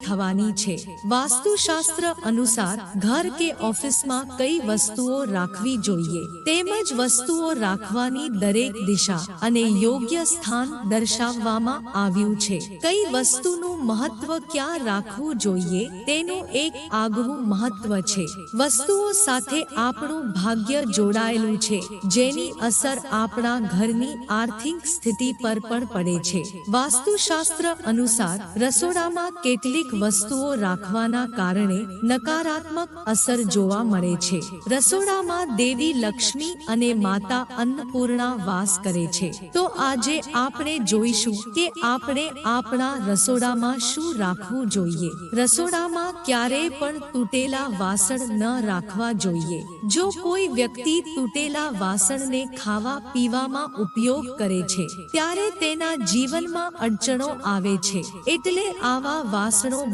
થવાની છે। વાસ્તુશાસ્ત્ર અનુસાર ઘર કે ઓફિસમાં કઈ વસ્તુઓ રાખવી જોઈએ તેમજ વસ્તુઓ રાખવાની દરેક દિશા અને યોગ્ય સ્થાન દર્શાવવામાં આવ્યું છે। કઈ વસ્તુનું મહત્વ ક્યાં રાખવું જોઈએ તેનું એક આગવું મહત્વ છે। વસ્તુઓ સાથે આપણું ભાગ્ય જોડાયેલું છે, જેની અસર આપણા ઘરની આર્થિક સ્થિતિ પર પણ પડે છે। વાસ્તુશાસ્ત્ર અનુસાર રસોડામાં કેટલીક વસ્તુઓ રાખવાના કારણે નકારાત્મક અસર જોવા મળે છે। રસોડામાં દેવી લક્ષ્મી અને માતા અન્નપૂર્ણા વાસ કરે છે। તો આજે આપણે જોઈશું કે આપણે આપણા રસોડામાં શું રાખવું જોઈએ। રસોડામાં ક્યારેય પણ તૂટેલા વાસણ ન રાખવા જોઈએ। જો કોઈ વ્યક્તિ તૂટેલા વાસણને ખાવા પીવામાં ઉપયોગ કરે છે ત્યારે તેના જીવનમાં અડચણો આવે છે। એટલે આવા વાસણો